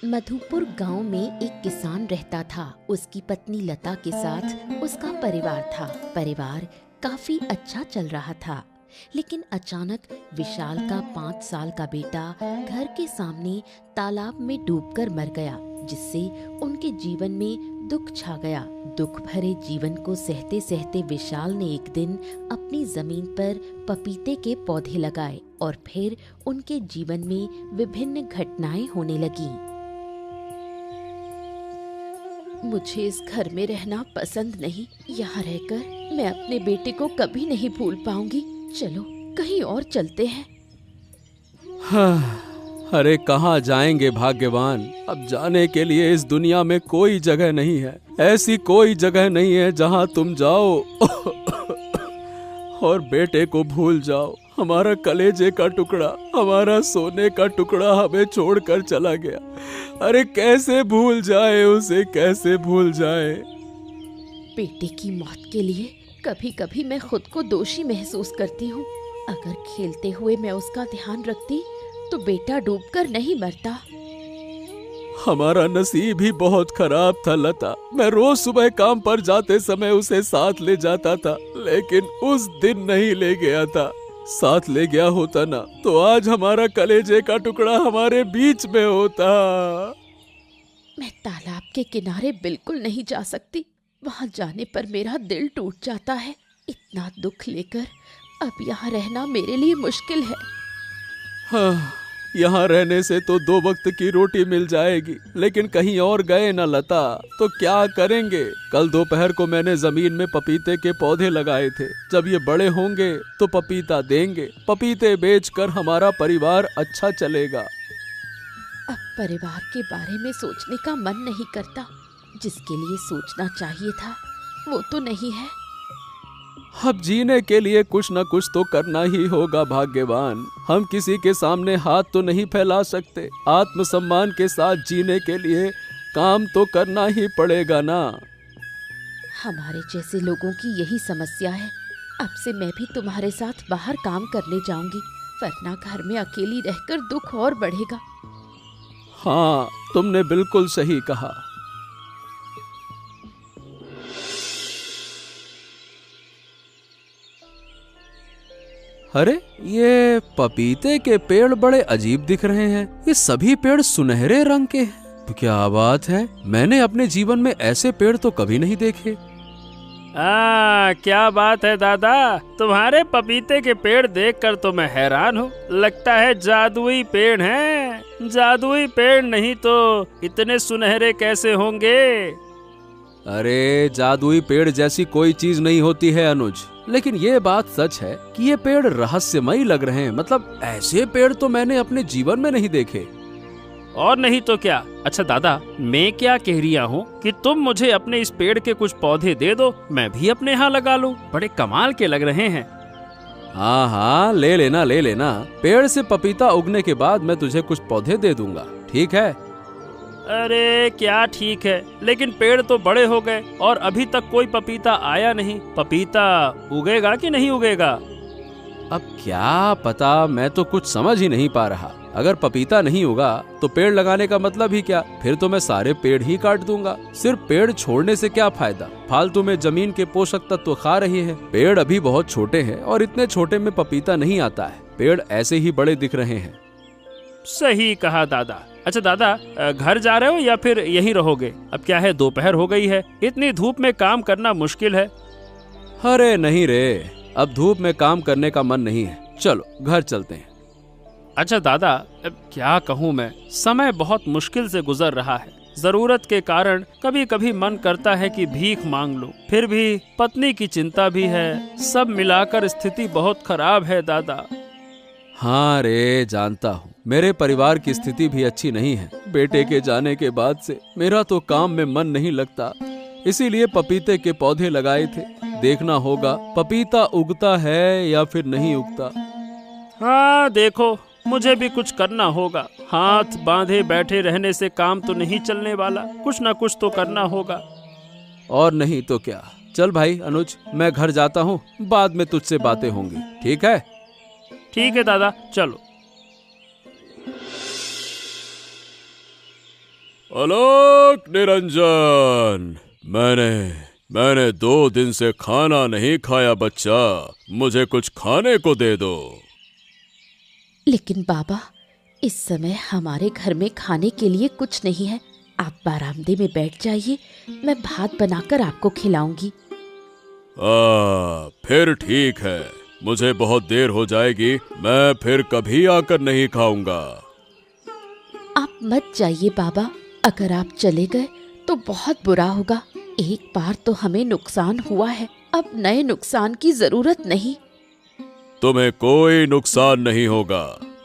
मधुपुर गांव में एक किसान रहता था। उसकी पत्नी लता के साथ उसका परिवार था। परिवार काफी अच्छा चल रहा था, लेकिन अचानक विशाल का 5 साल का बेटा घर के सामने तालाब में डूबकर मर गया, जिससे उनके जीवन में दुख छा गया। दुख भरे जीवन को सहते सहते विशाल ने एक दिन अपनी जमीन पर पपीते के पौधे लगाए और फिर उनके जीवन में विभिन्न घटनाएं होने लगीं। मुझे इस घर में रहना पसंद नहीं। यहाँ रहकर मैं अपने बेटे को कभी नहीं भूल पाऊंगी। चलो कहीं और चलते हैं। हाँ, अरे कहाँ जाएंगे भाग्यवान। अब जाने के लिए इस दुनिया में कोई जगह नहीं है। ऐसी कोई जगह नहीं है जहाँ तुम जाओ और बेटे को भूल जाओ। हमारा कलेजे का टुकड़ा, हमारा सोने का टुकड़ा हमें छोड़कर चला गया। अरे कैसे भूल जाए उसे, कैसे भूल जाए। बेटे की मौत के लिए कभी कभी मैं खुद को दोषी महसूस करती हूँ। अगर खेलते हुए मैं उसका ध्यान रखती तो बेटा डूबकर नहीं मरता। हमारा नसीब ही बहुत खराब था लता। मैं रोज सुबह काम पर जाते समय उसे साथ ले जाता था, लेकिन उस दिन नहीं ले गया था। साथ ले गया होता ना तो आज हमारा कलेजे का टुकड़ा हमारे बीच में होता। मैं तालाब के किनारे बिल्कुल नहीं जा सकती। वहां जाने पर मेरा दिल टूट जाता है। इतना दुख लेकर अब यहाँ रहना मेरे लिए मुश्किल है। हाँ, यहाँ रहने से तो 2 वक्त की रोटी मिल जाएगी, लेकिन कहीं और गए ना लता तो क्या करेंगे। कल दोपहर को मैंने जमीन में पपीते के पौधे लगाए थे। जब ये बड़े होंगे तो पपीता देंगे। पपीते बेचकर हमारा परिवार अच्छा चलेगा। अब परिवार के बारे में सोचने का मन नहीं करता। जिसके लिए सोचना चाहिए था वो तो नहीं है। अब जीने के लिए कुछ न कुछ तो करना ही होगा भाग्यवान। हम किसी के सामने हाथ तो नहीं फैला सकते। आत्मसम्मान के साथ जीने के लिए काम तो करना ही पड़ेगा ना। हमारे जैसे लोगों की यही समस्या है। अब से मैं भी तुम्हारे साथ बाहर काम करने जाऊंगी, वरना घर में अकेली रहकर दुख और बढ़ेगा। हाँ, तुमने बिल्कुल सही कहा। अरे ये पपीते के पेड़ बड़े अजीब दिख रहे हैं। ये सभी पेड़ सुनहरे रंग के हैं। क्या बात है, मैंने अपने जीवन में ऐसे पेड़ तो कभी नहीं देखे। क्या बात है दादा, तुम्हारे पपीते के पेड़ देखकर तो मैं हैरान हूँ। लगता है जादुई पेड़ हैं। जादुई पेड़ नहीं तो इतने सुनहरे कैसे होंगे। अरे जादुई पेड़ जैसी कोई चीज नहीं होती है अनुज, लेकिन ये बात सच है कि ये पेड़ रहस्यमयी लग रहे हैं। मतलब ऐसे पेड़ तो मैंने अपने जीवन में नहीं देखे। और नहीं तो क्या। अच्छा दादा, मैं क्या कह रही हूँ कि तुम मुझे अपने इस पेड़ के कुछ पौधे दे दो, मैं भी अपने यहाँ लगा लूँ। बड़े कमाल के लग रहे हैं। हाँ हाँ, ले लेना ले लेना। पेड़ से पपीता उगने के बाद मैं तुझे कुछ पौधे दे दूंगा, ठीक है। अरे क्या ठीक है, लेकिन पेड़ तो बड़े हो गए और अभी तक कोई पपीता आया नहीं। पपीता उगेगा कि नहीं उगेगा? अब क्या पता, मैं तो कुछ समझ ही नहीं पा रहा। अगर पपीता नहीं उगा तो पेड़ लगाने का मतलब ही क्या? फिर तो मैं सारे पेड़ ही काट दूंगा। सिर्फ पेड़ छोड़ने से क्या फायदा? फालतू में जमीन के पोषक तत्व खा रही है। पेड़ अभी बहुत छोटे हैं और इतने छोटे में पपीता नहीं आता है। पेड़ ऐसे ही बड़े दिख रहे हैं। सही कहा दादा। अच्छा दादा, घर जा रहे हो या फिर यहीं रहोगे? अब क्या है, दोपहर हो गई है, इतनी धूप में काम करना मुश्किल है। अरे नहीं रे, अब धूप में काम करने का मन नहीं है। चलो घर चलते हैं। अच्छा दादा, अब क्या कहूँ मैं, समय बहुत मुश्किल से गुजर रहा है। जरूरत के कारण कभी कभी मन करता है कि भीख मांग लूं, फिर भी पत्नी की चिंता भी है। सब मिलाकर स्थिति बहुत खराब है दादा। हाँ रे, जानता हूँ। मेरे परिवार की स्थिति भी अच्छी नहीं है। बेटे के जाने के बाद से मेरा तो काम में मन नहीं लगता, इसीलिए पपीते के पौधे लगाए थे। देखना होगा पपीता उगता है या फिर नहीं उगता। हाँ देखो, मुझे भी कुछ करना होगा। हाथ बांधे बैठे रहने से काम तो नहीं चलने वाला। कुछ ना कुछ तो करना होगा। और नहीं तो क्या। चल भाई अनुज, मैं घर जाता हूँ, बाद में तुझसे बातें होंगी, ठीक है? ठीक है दादा, चलो। अलक निरंजन, मैंने 2 दिन से खाना नहीं खाया बच्चा, मुझे कुछ खाने को दे दो। लेकिन बाबा, इस समय हमारे घर में खाने के लिए कुछ नहीं है। आप बरामदे में बैठ जाइए, मैं भात बनाकर आपको खिलाऊंगी। फिर ठीक है, मुझे बहुत देर हो जाएगी, मैं फिर कभी आकर नहीं खाऊंगा। आप मत जाइए बाबा, अगर आप चले गए तो बहुत बुरा होगा। एक बार तो हमें नुकसान हुआ है, अब नए नुकसान की जरूरत नहीं। तुम्हें कोई नुकसान नहीं होगा।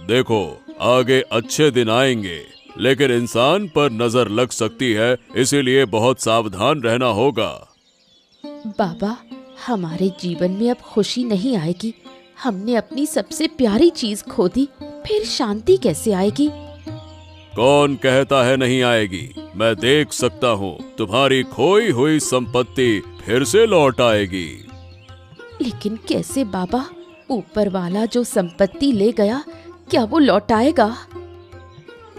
देखो, आगे अच्छे दिन आएंगे, लेकिन इंसान पर नजर लग सकती है, इसीलिए बहुत सावधान रहना होगा। बाबा, हमारे जीवन में अब खुशी नहीं आएगी। हमने अपनी सबसे प्यारी चीज खो दी, फिर शांति कैसे आएगी? कौन कहता है नहीं आएगी? मैं देख सकता हूँ, तुम्हारी खोई हुई संपत्ति फिर से लौट आएगी। लेकिन कैसे बाबा? ऊपर वाला जो संपत्ति ले गया, क्या वो लौटाएगा?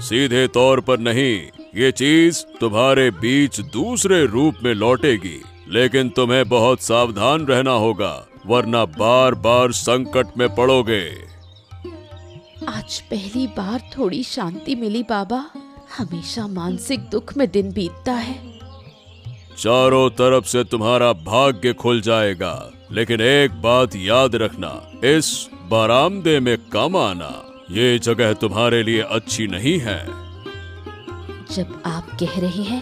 सीधे तौर पर नहीं, ये चीज तुम्हारे बीच दूसरे रूप में लौटेगी, लेकिन तुम्हें बहुत सावधान रहना होगा, वरना बार बार संकट में पड़ोगे। आज पहली बार थोड़ी शांति मिली बाबा। हमेशा मानसिक दुख में दिन बीतता है। चारों तरफ से तुम्हारा भाग्य खुल जाएगा, लेकिन एक बात याद रखना, इस बरामदे में कम आना। ये जगह तुम्हारे लिए अच्छी नहीं है। जब आप कह रहे हैं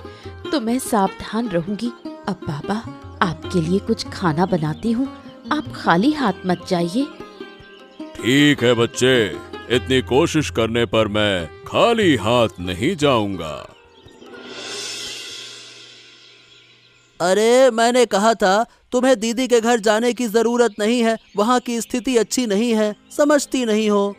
तो मैं सावधान रहूंगी। अब बाबा, आपके लिए कुछ खाना बनाती हूँ, आप खाली हाथ मत जाइए। ठीक है बच्चे, इतनी कोशिश करने पर मैं खाली हाथ नहीं जाऊंगा। अरे, मैंने कहा था तुम्हें दीदी के घर जाने की जरूरत नहीं है, वहाँ की स्थिति अच्छी नहीं है, समझती नहीं हो।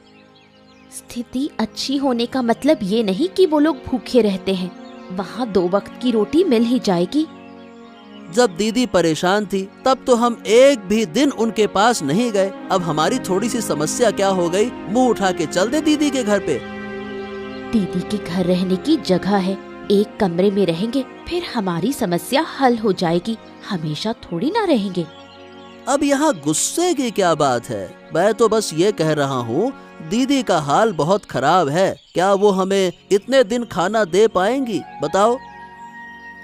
स्थिति अच्छी होने का मतलब ये नहीं कि वो लोग भूखे रहते हैं। वहाँ 2 वक्त की रोटी मिल ही जाएगी। जब दीदी परेशान थी तब तो हम एक भी दिन उनके पास नहीं गए। अब हमारी थोड़ी सी समस्या क्या हो गई, मुंह उठा के चल दे दीदी के घर पे। दीदी के घर रहने की जगह है, एक कमरे में रहेंगे, फिर हमारी समस्या हल हो जाएगी। हमेशा थोड़ी ना रहेंगे। अब यहाँ गुस्से की क्या बात है? मैं तो बस ये कह रहा हूँ, दीदी का हाल बहुत खराब है। क्या वो हमें इतने दिन खाना दे पाएंगी, बताओ?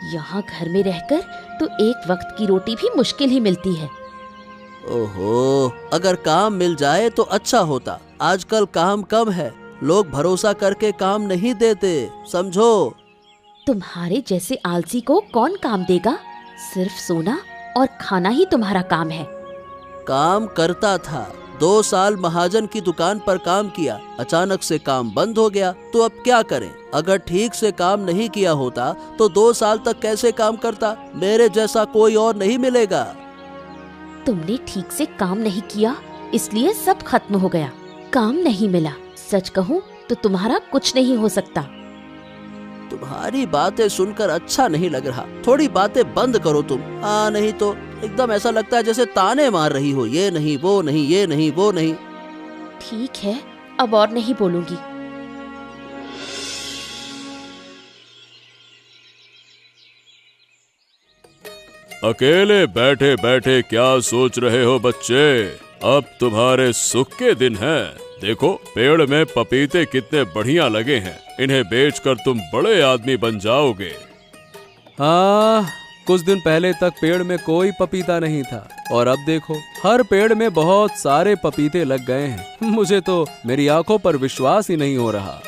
यहाँ घर में रहकर तो 1 वक्त की रोटी भी मुश्किल ही मिलती है। ओहो, अगर काम मिल जाए तो अच्छा होता। आजकल काम कम है, लोग भरोसा करके काम नहीं देते, समझो। तुम्हारे जैसे आलसी को कौन काम देगा? सिर्फ सोना और खाना ही तुम्हारा काम है। काम करता था, 2 साल महाजन की दुकान पर काम किया, अचानक से काम बंद हो गया, तो अब क्या करें? अगर ठीक से काम नहीं किया होता तो 2 साल तक कैसे काम करता? मेरे जैसा कोई और नहीं मिलेगा। तुमने ठीक से काम नहीं किया, इसलिए सब खत्म हो गया। काम नहीं मिला, सच कहूँ तो तुम्हारा कुछ नहीं हो सकता। तुम्हारी बातें सुनकर अच्छा नहीं लग रहा, थोड़ी बातें बंद करो तुम। नहीं तो एकदम ऐसा लगता है जैसे ताने मार रही हो, ये नहीं वो नहीं, ये नहीं वो नहीं। ठीक है, अब और नहीं बोलूंगी। अकेले बैठे बैठे क्या सोच रहे हो बच्चे? अब तुम्हारे सुख के दिन हैं। देखो, पेड़ में पपीते कितने बढ़िया लगे हैं, इन्हें बेचकर तुम बड़े आदमी बन जाओगे। हाँ, कुछ दिन पहले तक पेड़ में कोई पपीता नहीं था, और अब देखो हर पेड़ में बहुत सारे पपीते लग गए हैं। मुझे तो मेरी आंखों पर विश्वास ही नहीं हो रहा।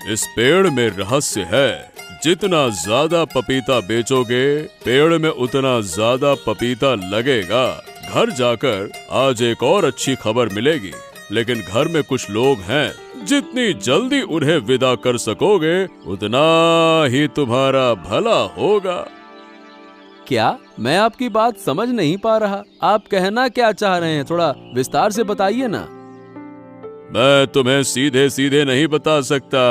इस पेड़ में रहस्य है, जितना ज्यादा पपीता बेचोगे, पेड़ में उतना ज्यादा पपीता लगेगा। घर जाकर आज एक और अच्छी खबर मिलेगी, लेकिन घर में कुछ लोग हैं, जितनी जल्दी उन्हें विदा कर सकोगे उतना ही तुम्हारा भला होगा। क्या? मैं आपकी बात समझ नहीं पा रहा। आप कहना क्या चाह रहे हैं? थोड़ा विस्तार से बताइए ना। मैं तुम्हें सीधे सीधे नहीं बता सकता,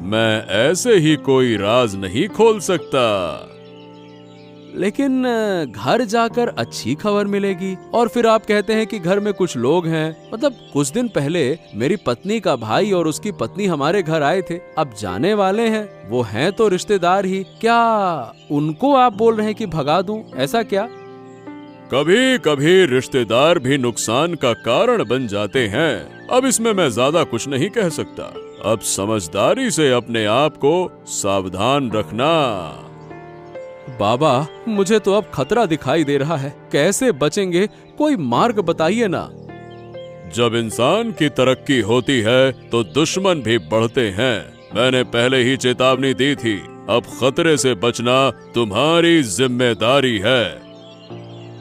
मैं ऐसे ही कोई राज नहीं खोल सकता। लेकिन घर जाकर अच्छी खबर मिलेगी। और फिर आप कहते हैं कि घर में कुछ लोग हैं। मतलब कुछ दिन पहले मेरी पत्नी का भाई और उसकी पत्नी हमारे घर आए थे। अब जाने वाले हैं, वो हैं तो रिश्तेदार ही, क्या उनको आप बोल रहे हैं कि भगा दूं? ऐसा क्या? कभी कभी रिश्तेदार भी नुकसान का कारण बन जाते हैं। अब इसमें मैं ज्यादा कुछ नहीं कह सकता। अब समझदारी से अपने आप को सावधान रखना। बाबा, मुझे तो अब खतरा दिखाई दे रहा है। कैसे बचेंगे? कोई मार्ग बताइए ना। जब इंसान की तरक्की होती है तो दुश्मन भी बढ़ते हैं। मैंने पहले ही चेतावनी दी थी। अब खतरे से बचना तुम्हारी जिम्मेदारी है।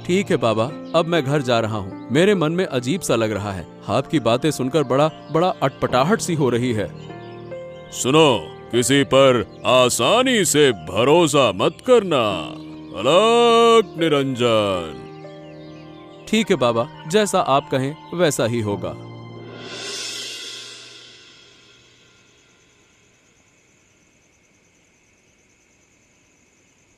ठीक है बाबा, अब मैं घर जा रहा हूँ। मेरे मन में अजीब सा लग रहा है। आपकी बातें सुनकर बड़ा अटपटाहट सी हो रही है। सुनो, किसी पर आसानी से भरोसा मत करना। अलग निरंजन। ठीक है बाबा, जैसा आप कहें वैसा ही होगा।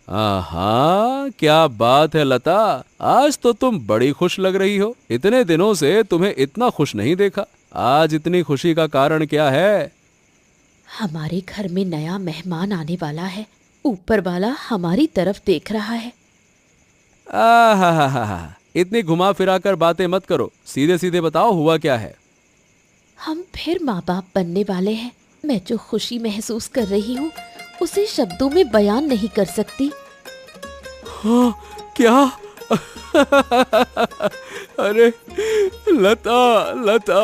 आहा, क्या बात है लता, आज तो तुम बड़ी खुश लग रही हो। इतने दिनों से तुम्हें इतना खुश नहीं देखा। आज इतनी खुशी का कारण क्या है? हमारे घर में नया मेहमान आने वाला है। ऊपर वाला हमारी तरफ देख रहा है। आहा, इतनी घुमा फिरा कर बातें मत करो। सीधे सीधे बताओ, हुआ क्या है? हम फिर माँ बाप बनने वाले हैं। मैं जो खुशी महसूस कर रही हूँ उसे शब्दों में बयान नहीं कर सकती। हाँ, क्या? अरे लता,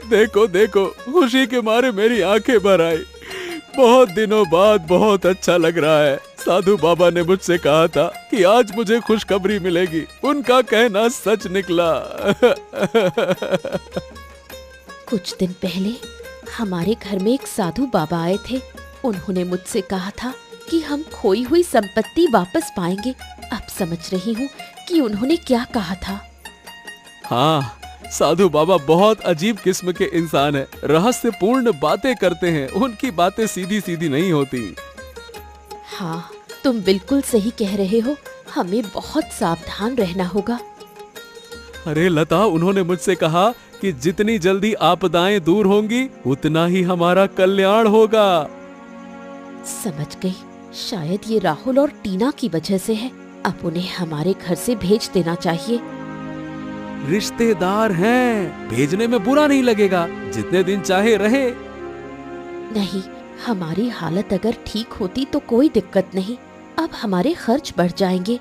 देखो देखो, खुशी के मारे मेरी आंखें भर आई। बहुत दिनों बाद बहुत अच्छा लग रहा है। साधु बाबा ने मुझसे कहा था कि आज मुझे खुशखबरी मिलेगी। उनका कहना सच निकला। कुछ दिन पहले हमारे घर में एक साधु बाबा आए थे। उन्होंने मुझसे कहा था कि हम खोई हुई संपत्ति वापस पाएंगे। अब समझ रही हूँ कि उन्होंने क्या कहा था। हाँ, साधु बाबा बहुत अजीब किस्म के इंसान है। रहस्यपूर्ण बातें करते हैं। उनकी बातें सीधी सीधी नहीं होती। हाँ, तुम बिल्कुल सही कह रहे हो। हमें बहुत सावधान रहना होगा। अरे लता, उन्होंने मुझसे कहा कि जितनी जल्दी आपदाएं दूर होंगी उतना ही हमारा कल्याण होगा। समझ गई, शायद ये राहुल और टीना की वजह से है। अब उन्हें हमारे घर से भेज देना चाहिए। रिश्तेदार हैं, भेजने में बुरा नहीं लगेगा। जितने दिन चाहे रहे। नहीं, हमारी हालत अगर ठीक होती तो कोई दिक्कत नहीं। अब हमारे खर्च बढ़ जाएंगे।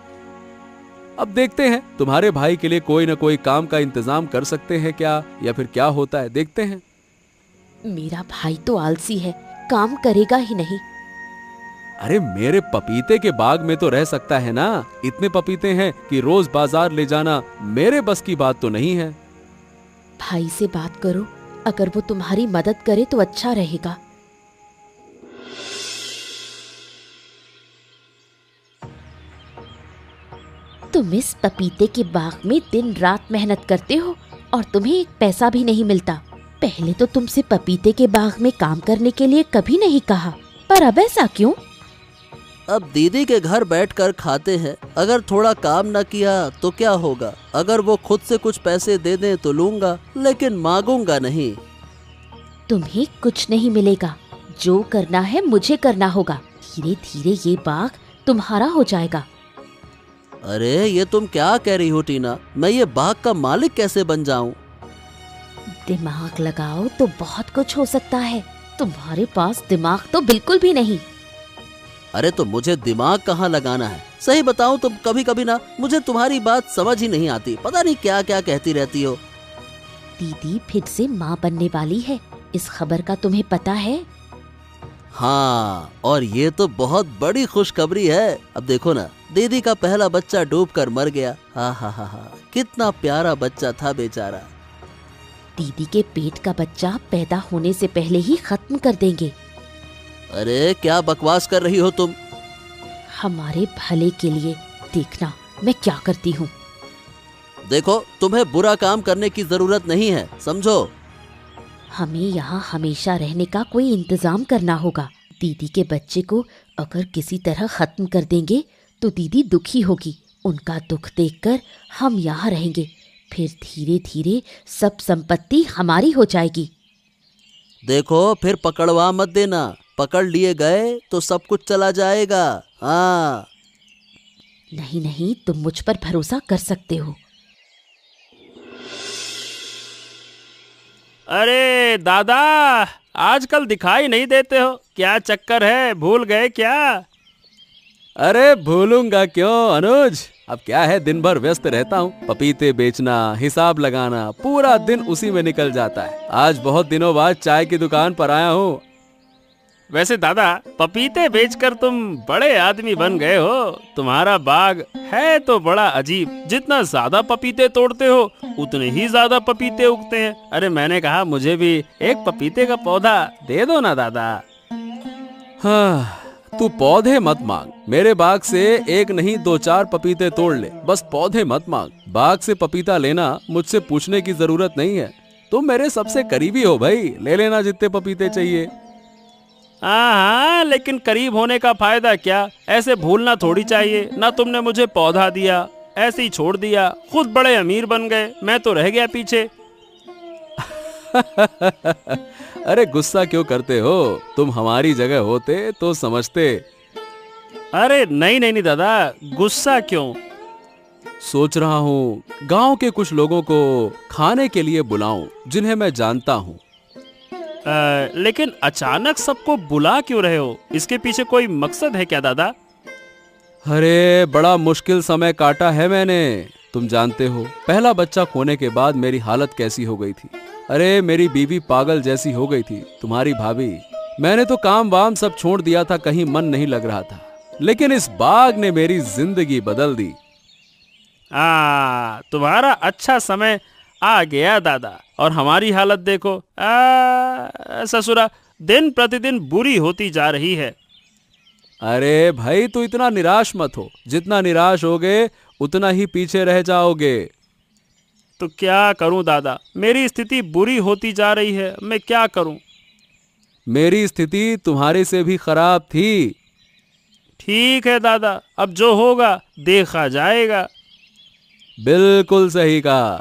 अब देखते हैं, तुम्हारे भाई के लिए कोई न कोई काम का इंतजाम कर सकते हैं क्या, या फिर क्या होता है, देखते हैं। मेरा भाई तो आलसी है, काम करेगा ही नहीं। अरे मेरे पपीते के बाग में तो रह सकता है ना। इतने पपीते हैं कि रोज बाजार ले जाना मेरे बस की बात तो नहीं है। भाई से बात करो, अगर वो तुम्हारी मदद करे तो अच्छा रहेगा। तुम इस पपीते के बाग में दिन रात मेहनत करते हो और तुम्हें एक पैसा भी नहीं मिलता। पहले तो तुमसे पपीते के बाग में काम करने के लिए कभी नहीं कहा, पर अब ऐसा क्यों? अब दीदी के घर बैठकर खाते हैं। अगर थोड़ा काम न किया तो क्या होगा? अगर वो खुद से कुछ पैसे दे दें तो लूंगा, लेकिन मांगूंगा नहीं। तुम्हें कुछ नहीं मिलेगा। जो करना है मुझे करना होगा। धीरे धीरे ये बाग तुम्हारा हो जाएगा। अरे ये तुम क्या कह रही हो टीना? मैं ये बाग का मालिक कैसे बन जाऊं? दिमाग लगाओ तो बहुत कुछ हो सकता है। तुम्हारे पास दिमाग तो बिल्कुल भी नहीं। अरे तो मुझे दिमाग कहाँ लगाना है? सही बताऊं तो कभी कभी ना मुझे तुम्हारी बात समझ ही नहीं आती। पता नहीं क्या क्या कहती रहती हो। दीदी फिर से माँ बनने वाली है, इस खबर का तुम्हें पता है? हाँ, और ये तो बहुत बड़ी खुशखबरी है। अब देखो ना, दीदी का पहला बच्चा डूबकर मर गया। हा हा हा हा, कितना प्यारा बच्चा था बेचारा। दीदी के पेट का बच्चा पैदा होने से पहले ही खत्म कर देंगे। अरे क्या बकवास कर रही हो तुम? हमारे भले के लिए, देखना मैं क्या करती हूँ। देखो, तुम्हें बुरा काम करने की जरूरत नहीं है, समझो। हमें यहाँ हमेशा रहने का कोई इंतजाम करना होगा। दीदी के बच्चे को अगर किसी तरह खत्म कर देंगे तो दीदी दुखी होगी। उनका दुख देखकर हम यहाँ रहेंगे, फिर धीरे धीरे सब संपत्ति हमारी हो जाएगी। देखो फिर पकड़वा मत देना, पकड़ लिए गए तो सब कुछ चला जाएगा। हाँ। नहीं नहीं, तुम मुझ पर भरोसा कर सकते हो। अरे दादा, आजकल दिखाई नहीं देते हो, क्या चक्कर है, भूल गए क्या? अरे भूलूंगा क्यों अनुज, अब क्या है, दिन भर व्यस्त रहता हूँ। पपीते बेचना, हिसाब लगाना, पूरा दिन उसी में निकल जाता है। आज बहुत दिनों बाद चाय की दुकान पर आया हूँ। वैसे दादा, पपीते बेचकर तुम बड़े आदमी बन गए हो। तुम्हारा बाग है तो बड़ा अजीब, जितना ज्यादा पपीते तोड़ते हो उतने ही ज्यादा पपीते उगते हैं। अरे मैंने कहा मुझे भी एक पपीते का पौधा दे दो ना दादा। हाँ, तू पौधे मत मांग, मेरे बाग से एक नहीं 2-4 पपीते तोड़ ले, बस पौधे मत मांग। बाग से पपीता लेना मुझसे पूछने की जरूरत नहीं है। तुम मेरे सबसे करीबी हो भाई, ले लेना जितने पपीते चाहिए। हाँ, लेकिन करीब होने का फायदा क्या? ऐसे भूलना थोड़ी चाहिए ना। तुमने मुझे पौधा दिया, ऐसे ही छोड़ दिया, खुद बड़े अमीर बन गए, मैं तो रह गया पीछे। अरे गुस्सा क्यों करते हो? तुम हमारी जगह होते तो समझते। अरे नहीं नहीं नहीं दादा, गुस्सा क्यों? सोच रहा हूँ गांव के कुछ लोगों को खाने के लिए बुलाऊं, जिन्हें मैं जानता हूँ। लेकिन अचानक सबको बुला क्यों रहे हो? इसके पीछे कोई मकसद है क्या दादा? अरे बड़ा मुश्किल समय काटा है मैंने। तुम जानते हो पहला बच्चा खोने के बाद मेरी हालत कैसी हो गई थी। अरे मेरी बीवी पागल जैसी हो गई थी, तुम्हारी भाभी। मैंने तो काम वाम सब छोड़ दिया था, कहीं मन नहीं लग रहा था, लेकिन इस बाग ने मेरी जिंदगी बदल दी। तुम्हारा अच्छा समय आ गया दादा, और हमारी हालत देखो। ससुरा दिन प्रतिदिन बुरी होती जा रही है। अरे भाई तू इतना निराश मत हो, जितना निराश होगे उतना ही पीछे रह जाओगे। तो क्या करूं दादा, मेरी स्थिति बुरी होती जा रही है, मैं क्या करूं? मेरी स्थिति तुम्हारे से भी खराब थी। ठीक है दादा, अब जो होगा देखा जाएगा। बिल्कुल सही कहा।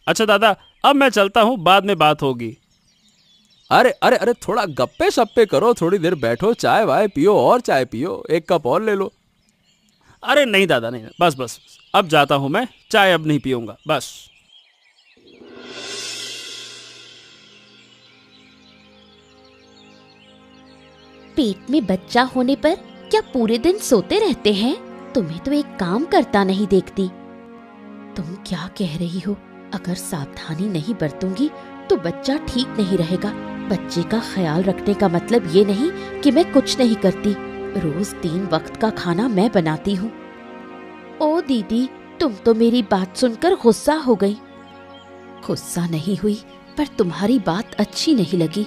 अच्छा दादा, अब मैं चलता हूँ, बाद में बात होगी। अरे अरे अरे, थोड़ा गप्पे शप्पे करो, थोड़ी देर बैठो, चाय वाय पियो, और चाय पियो, एक कप और ले लो। अरे नहीं दादा, नहीं, बस बस, अब जाता हूँ मैं, चाय अब नहीं पीऊंगा, बस। पेट में बच्चा होने पर क्या पूरे दिन सोते रहते हैं? तुम्हें तो एक काम करता नहीं देखती। तुम क्या कह रही हो? अगर सावधानी नहीं बरतूंगी तो बच्चा ठीक नहीं रहेगा। बच्चे का ख्याल रखने का मतलब ये नहीं कि मैं कुछ नहीं करती। रोज 3 वक्त का खाना मैं बनाती हूँ। ओ दीदी, तुम तो मेरी बात सुनकर गुस्सा हो गई। गुस्सा नहीं हुई, पर तुम्हारी बात अच्छी नहीं लगी।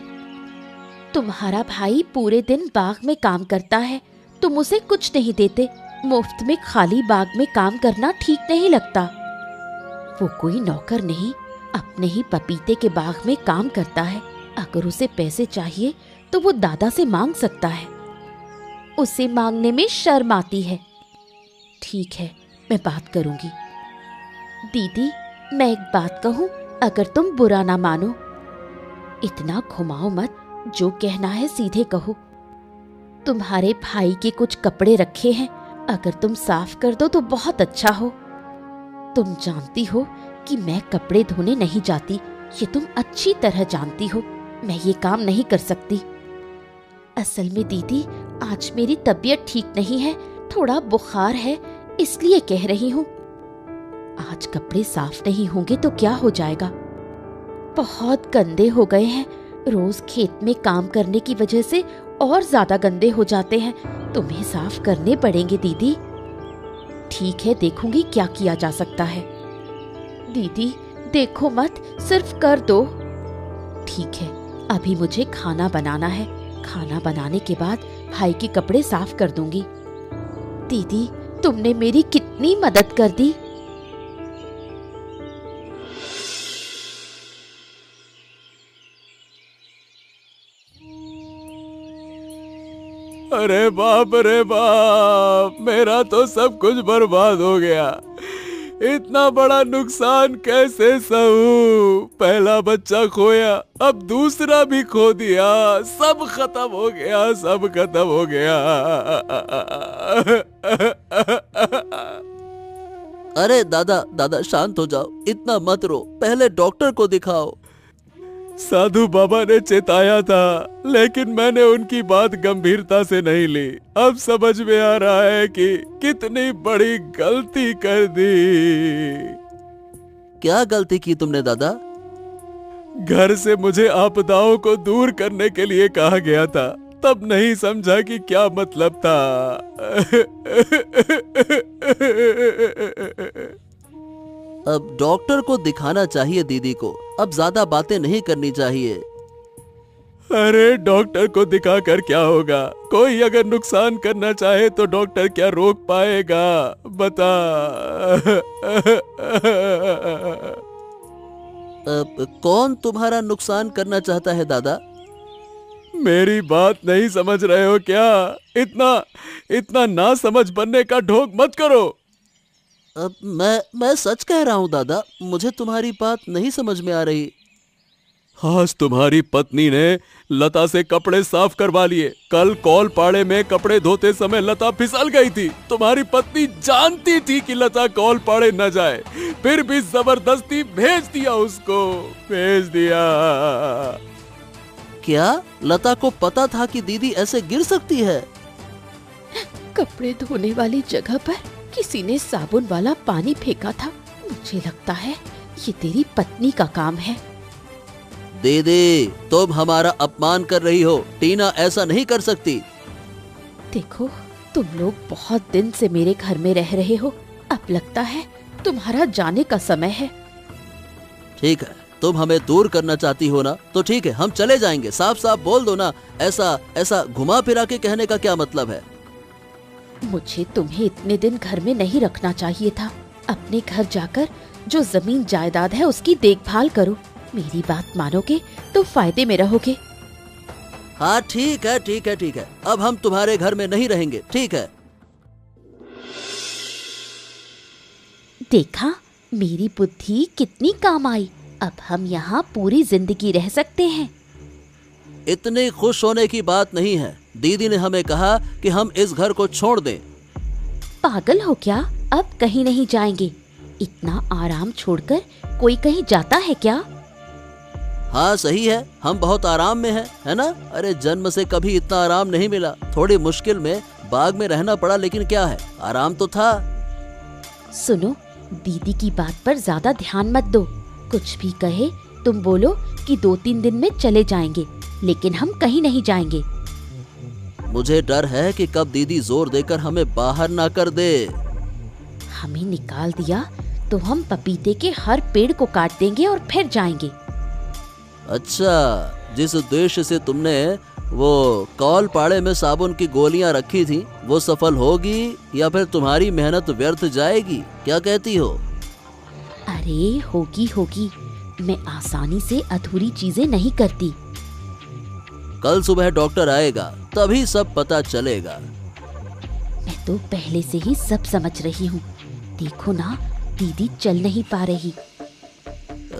तुम्हारा भाई पूरे दिन बाग में काम करता है, तुम उसे कुछ नहीं देते। मुफ्त में खाली बाग में काम करना ठीक नहीं लगता। वो कोई नौकर नहीं, अपने ही पपीते के बाग में काम करता है। अगर उसे पैसे चाहिए तो वो दादा से मांग सकता है। उसे मांगने में शर्म आती है। ठीक है, मैं बात करूंगी। दीदी, मैं एक बात कहूं, अगर तुम बुरा ना मानो। इतना घुमाओ मत, जो कहना है सीधे कहो। तुम्हारे भाई के कुछ कपड़े रखे हैं, अगर तुम साफ कर दो तो बहुत अच्छा हो। तुम जानती हो कि मैं कपड़े धोने नहीं जाती, ये तुम अच्छी तरह जानती हो। मैं ये काम नहीं कर सकती। असल में दीदी, आज मेरी तबीयत ठीक नहीं है, थोड़ा बुखार है, इसलिए कह रही हूँ। आज कपड़े साफ नहीं होंगे तो क्या हो जाएगा? बहुत गंदे हो गए हैं, रोज खेत में काम करने की वजह से और ज्यादा गंदे हो जाते हैं। तुम्हें साफ करने पड़ेंगे दीदी। ठीक है, देखूंगी क्या किया जा सकता है। दीदी देखो मत, सिर्फ कर दो। ठीक है, अभी मुझे खाना बनाना है, खाना बनाने के बाद भाई के कपड़े साफ कर दूंगी। दीदी, तुमने मेरी कितनी मदद कर दी। अरे बाप, मेरा तो सब कुछ बर्बाद हो गया। इतना बड़ा नुकसान कैसे सहूं? पहला बच्चा खोया, अब दूसरा भी खो दिया। सब खत्म हो गया, सब खत्म हो गया। अरे दादा दादा शांत हो जाओ, इतना मत रो, पहले डॉक्टर को दिखाओ। साधु बाबा ने चेताया था, लेकिन मैंने उनकी बात गंभीरता से नहीं ली। अब समझ में आ रहा है कि कितनी बड़ी गलती कर दी। क्या गलती की तुमने दादा? घर से मुझे आपदाओं को दूर करने के लिए कहा गया था, तब नहीं समझा कि क्या मतलब था। अब डॉक्टर को दिखाना चाहिए दीदी को, अब ज्यादा बातें नहीं करनी चाहिए। अरे डॉक्टर को दिखाकर क्या होगा? कोई अगर नुकसान करना चाहे तो डॉक्टर क्या रोक पाएगा? बता। अब कौन तुम्हारा नुकसान करना चाहता है दादा? मेरी बात नहीं समझ रहे हो क्या? इतना ना समझ बनने का ढोंग मत करो। अब मैं सच कह रहा हूँ दादा, मुझे तुम्हारी बात नहीं समझ में आ रही। आज तुम्हारी पत्नी ने लता से कपड़े साफ करवा लिए। कल कौलपाड़े में कपड़े धोते समय लता फिसल गई थी। तुम्हारी पत्नी जानती थी कि लता कौलपाड़े न जाए, फिर भी जबरदस्ती भेज दिया, उसको भेज दिया। क्या लता को पता था कि दीदी ऐसे गिर सकती है? कपड़े धोने वाली जगह पर किसी ने साबुन वाला पानी फेंका था। मुझे लगता है ये तेरी पत्नी का काम है। दीदी तुम हमारा अपमान कर रही हो, टीना ऐसा नहीं कर सकती। देखो, तुम लोग बहुत दिन से मेरे घर में रह रहे हो, अब लगता है तुम्हारा जाने का समय है। ठीक है, तुम हमें दूर करना चाहती हो ना, तो ठीक है, हम चले जाएंगे। साफ साफ बोल दो ना, ऐसा घुमा फिरा के कहने का क्या मतलब है? मुझे तुम्हें इतने दिन घर में नहीं रखना चाहिए था। अपने घर जाकर जो जमीन जायदाद है उसकी देखभाल करो। मेरी बात मानोगे तो फायदे में रहोगे। हाँ ठीक है, ठीक है, ठीक है, अब हम तुम्हारे घर में नहीं रहेंगे, ठीक है। देखा, मेरी बुद्धि कितनी काम आई। अब हम यहाँ पूरी जिंदगी रह सकते हैं। इतनी खुश होने की बात नहीं है। दीदी ने हमें कहा कि हम इस घर को छोड़ दें। पागल हो क्या? अब कहीं नहीं जाएंगे। इतना आराम छोड़कर कोई कहीं जाता है क्या? हाँ सही है, हम बहुत आराम में हैं, है ना? अरे जन्म से कभी इतना आराम नहीं मिला। थोड़ी मुश्किल में बाग में रहना पड़ा, लेकिन क्या है, आराम तो था। सुनो, दीदी की बात पर ज्यादा ध्यान मत दो। कुछ भी कहे तुम बोलो कि 2-3 दिन में चले जाएंगे, लेकिन हम कहीं नहीं जाएंगे। मुझे डर है कि कब दीदी जोर देकर हमें बाहर ना कर दे। हमें निकाल दिया तो हम पपीते के हर पेड़ को काट देंगे और फिर जाएंगे। अच्छा, जिस उद्देश्य से तुमने वो कौलपाड़े में साबुन की गोलियां रखी थी, वो सफल होगी या फिर तुम्हारी मेहनत व्यर्थ जाएगी? क्या कहती हो? अरे होगी। मैं आसानी से अधूरी चीजें नहीं करती। कल सुबह डॉक्टर आएगा, तभी सब पता चलेगा। मैं तो पहले से ही सब समझ रही हूँ। देखो ना, दीदी चल नहीं पा रही।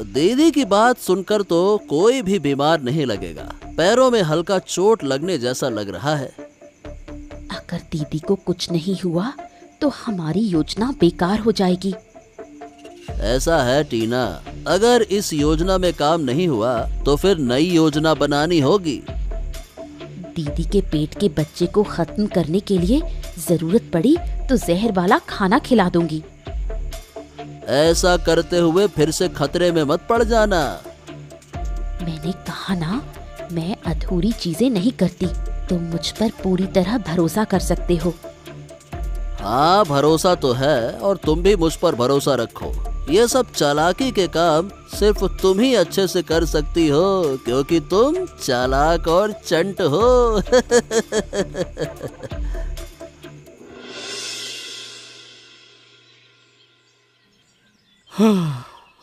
दीदी की बात सुनकर तो कोई भी बीमार नहीं लगेगा। पैरों में हल्का चोट लगने जैसा लग रहा है। अगर दीदी को कुछ नहीं हुआ तो हमारी योजना बेकार हो जाएगी। ऐसा है टीना, अगर इस योजना में काम नहीं हुआ तो फिर नई योजना बनानी होगी। दीदी के पेट के बच्चे को खत्म करने के लिए जरूरत पड़ी तो जहर वाला खाना खिला दूंगी। ऐसा करते हुए फिर से खतरे में मत पड़ जाना। मैंने कहा ना, मैं अधूरी चीजें नहीं करती। तुम मुझ पर पूरी तरह भरोसा कर सकते हो। हाँ भरोसा तो है, और तुम भी मुझ पर भरोसा रखो। ये सब चालाकी के काम सिर्फ तुम ही अच्छे से कर सकती हो, क्योंकि तुम चालाक और चंट हो।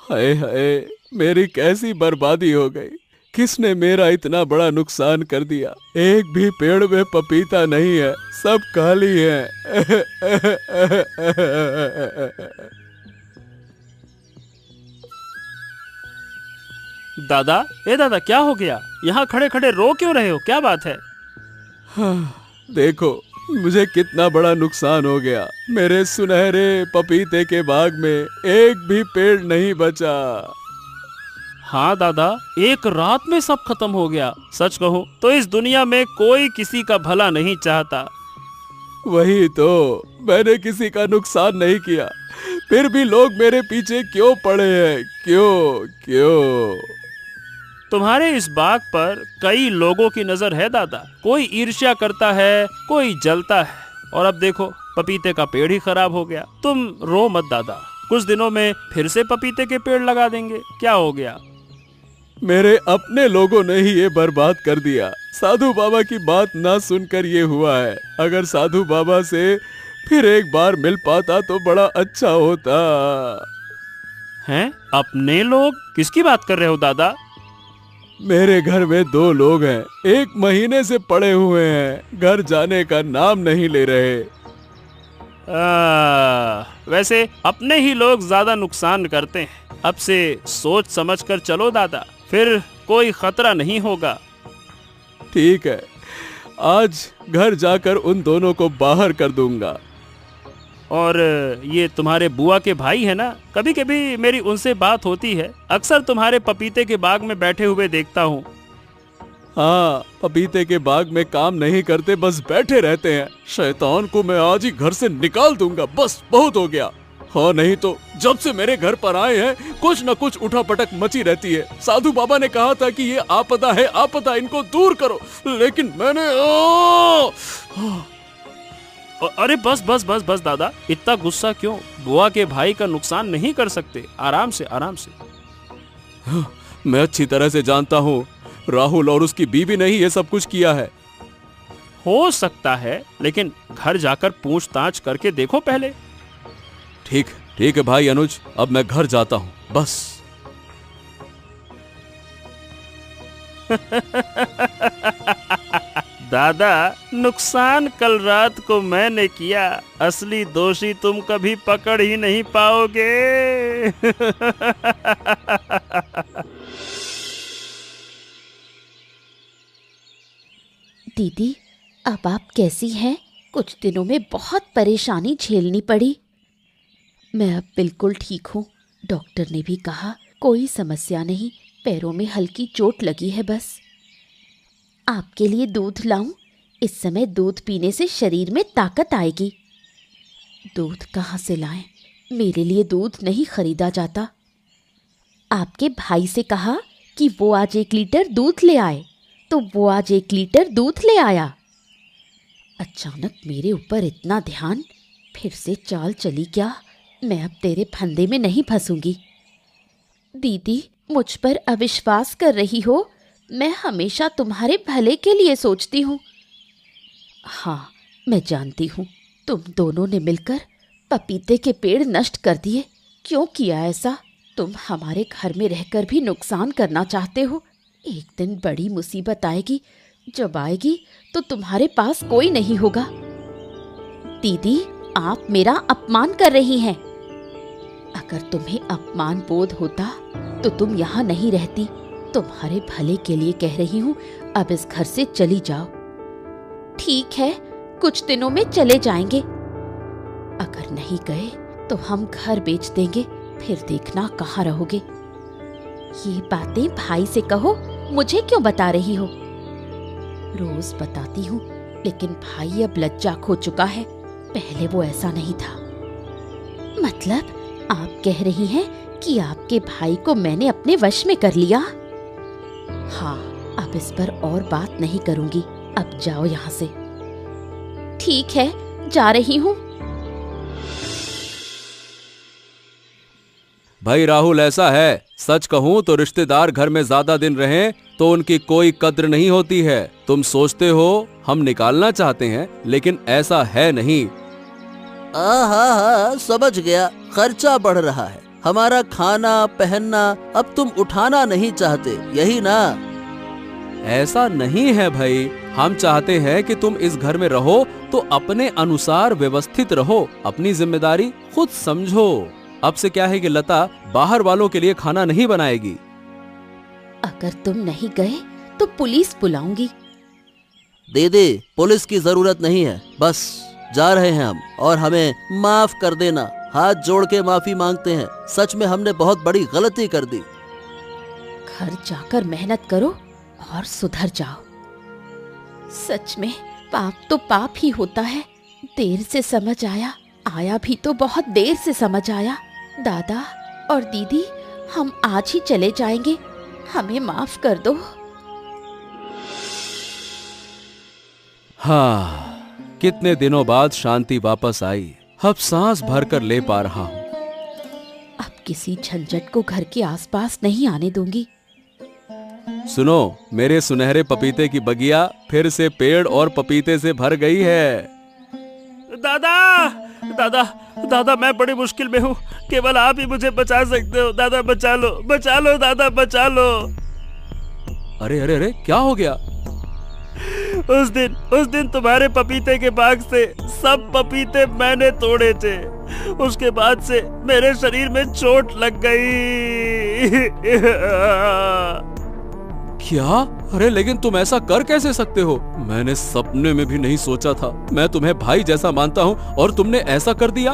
हाय हाय, मेरी कैसी बर्बादी हो गई। किसने मेरा इतना बड़ा नुकसान कर दिया? एक भी पेड़ में पपीता नहीं है, सब खाली है। दादा, ए दादा, क्या हो गया? यहाँ खड़े खड़े रो क्यों रहे हो? क्या बात है? देखो मुझे कितना बड़ा नुकसान हो गया। मेरे सुनहरे पपीते के बाग में एक भी पेड़ नहीं बचा। हाँ दादा, एक रात में सब खत्म हो गया। सच कहूँ तो इस दुनिया में कोई किसी का भला नहीं चाहता। वही तो, मैंने किसी का नुकसान नहीं किया, फिर भी लोग मेरे पीछे क्यों पड़े हैं? क्यों क्यों? तुम्हारे इस बाग पर कई लोगों की नजर है दादा। कोई ईर्ष्या करता है, कोई जलता है, और अब देखो पपीते का पेड़ ही खराब हो गया। तुम रो मत दादा, कुछ दिनों में फिर से पपीते के पेड़ लगा देंगे। क्या हो गया? मेरे अपने लोगों ने ही ये बर्बाद कर दिया। साधु बाबा की बात ना सुनकर ये हुआ है। अगर साधु बाबा से फिर एक बार मिल पाता तो बड़ा अच्छा होता। हैं? अपने लोग? किसकी बात कर रहे हो दादा? मेरे घर में 2 लोग हैं, 1 महीने से पड़े हुए हैं, घर जाने का नाम नहीं ले रहे। वैसे अपने ही लोग ज्यादा नुकसान करते हैं। अब से सोच समझ कर चलो दादा, फिर कोई खतरा नहीं होगा। ठीक है, आज घर जाकर उन दोनों को बाहर कर दूंगा। और ये तुम्हारे बुआ के भाई है ना? कभी कभी मेरी उनसे बात होती है। अक्सर तुम्हारे पपीते के बाग में बैठे हुए देखता हूँ। हाँ, पपीते के बाग में काम नहीं करते, बस बैठे रहते हैं। शैतान को मैं आज ही घर से निकाल दूंगा, बस बहुत हो गया। हाँ, नहीं तो जब से मेरे घर पर आए हैं कुछ न कुछ उठापटक मची रहती है। साधु बाबा ने कहा था कि ये आपदा है, आपदा, इनको दूर करो, लेकिन मैंने अरे बस बस बस बस दादा, इतना गुस्सा क्यों? बुआ के भाई का नुकसान नहीं कर सकते। आराम से आराम से। मैं अच्छी तरह से जानता हूँ, राहुल और उसकी बीवी ने ही ये सब कुछ किया है। हो सकता है, लेकिन घर जाकर पूछताछ करके देखो पहले। ठीक है भाई अनुज, अब मैं घर जाता हूँ, बस। दादा, नुकसान कल रात को मैंने किया, असली दोषी तुम कभी पकड़ ही नहीं पाओगे। दीदी, अब आप कैसी हैं? कुछ दिनों में बहुत परेशानी झेलनी पड़ी। मैं अब बिल्कुल ठीक हूँ। डॉक्टर ने भी कहा कोई समस्या नहीं, पैरों में हल्की चोट लगी है बस। आपके लिए दूध लाऊं? इस समय दूध पीने से शरीर में ताकत आएगी। दूध कहाँ से लाएं? मेरे लिए दूध नहीं खरीदा जाता। आपके भाई से कहा कि वो आज 1 लीटर दूध ले आए, तो वो आज 1 लीटर दूध ले आया। अचानक मेरे ऊपर इतना ध्यान, फिर से चाल चली क्या? मैं अब तेरे फंदे में नहीं फंसूंगी। दीदी, मुझ पर अविश्वास कर रही हो? मैं हमेशा तुम्हारे भले के लिए सोचती हूँ। हाँ, मैं जानती हूँ, तुम दोनों ने मिलकर पपीते के पेड़ नष्ट कर दिए। क्यों किया ऐसा? तुम हमारे घर में रहकर भी नुकसान करना चाहते हो। एक दिन बड़ी मुसीबत आएगी, जब आएगी तो तुम्हारे पास कोई नहीं होगा। दीदी, आप मेरा अपमान कर रही हैं। अगर तुम्हें अपमान बोध होता तो तुम यहाँ नहीं रहती। तुम्हारे भले के लिए कह रही हूँ, अब इस घर से चली जाओ। ठीक है, कुछ दिनों में चले जाएंगे। अगर नहीं गए तो हम घर बेच देंगे, फिर देखना कहाँ रहोगे। ये बातें भाई से कहो, मुझे क्यों बता रही हो? रोज बताती हूँ, लेकिन भाई अब लज्जा खो चुका है। पहले वो ऐसा नहीं था। मतलब आप कह रही हैं कि आपके भाई को मैंने अपने वश में कर लिया? हाँ, अब इस पर और बात नहीं करूंगी। अब जाओ यहाँ से। ठीक है, जा रही हूँ। भाई राहुल, ऐसा है, सच कहूँ तो रिश्तेदार घर में ज्यादा दिन रहें तो उनकी कोई कद्र नहीं होती है। तुम सोचते हो हम निकालना चाहते हैं, लेकिन ऐसा है नहीं। हाँ, समझ गया। खर्चा बढ़ रहा है, हमारा खाना पहनना अब तुम उठाना नहीं चाहते, यही ना? ऐसा नहीं है भाई, हम चाहते हैं कि तुम इस घर में रहो तो अपने अनुसार व्यवस्थित रहो, अपनी जिम्मेदारी खुद समझो। अब से क्या है कि लता बाहर वालों के लिए खाना नहीं बनाएगी। अगर तुम नहीं गए तो पुलिस बुलाऊंगी। दीदी, पुलिस की जरूरत नहीं है, बस जा रहे हैं हम, और हमें माफ कर देना। हाथ जोड़ के माफी मांगते हैं, सच में हमने बहुत बड़ी गलती कर दी। घर जाकर मेहनत करो और सुधर जाओ। सच में पाप तो पाप ही होता है। देर से समझ आया, आया भी तो बहुत देर से समझ आया। दादा और दीदी, हम आज ही चले जाएंगे, हमें माफ कर दो। हाँ, कितने दिनों बाद शांति वापस आई। अब सांस भरकर ले पा रहा हूँ। अब किसी झंझट को घर के आसपास नहीं आने दूंगी। सुनो, मेरे सुनहरे पपीते की बगिया फिर से पेड़ और पपीते से भर गई है। दादा दादा दादा, मैं बड़ी मुश्किल में हूँ, केवल आप ही मुझे बचा सकते हो। दादा बचा लो दादा, बचा लो। अरे अरे अरे, क्या हो गया? उस दिन तुम्हारे पपीते के बाग से सब पपीते मैंने तोड़े थे। उसके बाद से मेरे शरीर में चोट लग गई। क्या? अरे लेकिन तुम ऐसा कर कैसे सकते हो? मैंने सपने में भी नहीं सोचा था। मैं तुम्हें भाई जैसा मानता हूँ और तुमने ऐसा कर दिया।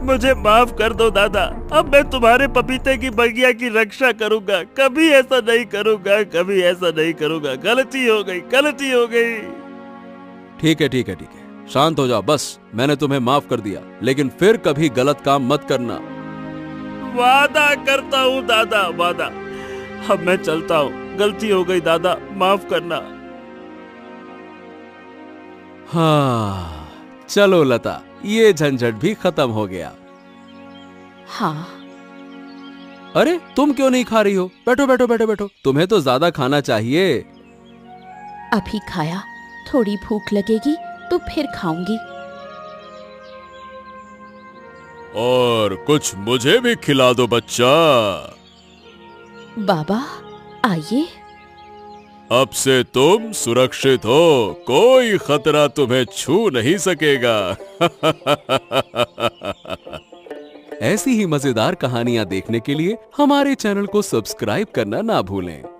मुझे माफ कर दो दादा, अब मैं तुम्हारे पपीते की बगिया की रक्षा करूंगा। कभी ऐसा नहीं करूंगा, कभी ऐसा नहीं करूंगा। गलती हो गई। ठीक है, शांत हो जाओ। बस मैंने तुम्हें माफ कर दिया, लेकिन फिर कभी गलत काम मत करना। वादा करता हूँ दादा, वादा। अब मैं चलता हूँ, गलती हो गई दादा, माफ करना। हाँ, चलो लता, ये झंझट भी खत्म हो गया। हाँ। अरे तुम क्यों नहीं खा रही हो? बैठो। तुम्हें तो ज्यादा खाना चाहिए। अभी खाया, थोड़ी भूख लगेगी तो फिर खाऊंगी। और कुछ मुझे भी खिला दो बच्चा। बाबा आइए। अब से तुम सुरक्षित हो, कोई खतरा तुम्हें छू नहीं सकेगा। ऐसी ही मजेदार कहानियां देखने के लिए हमारे चैनल को सब्सक्राइब करना ना भूलें।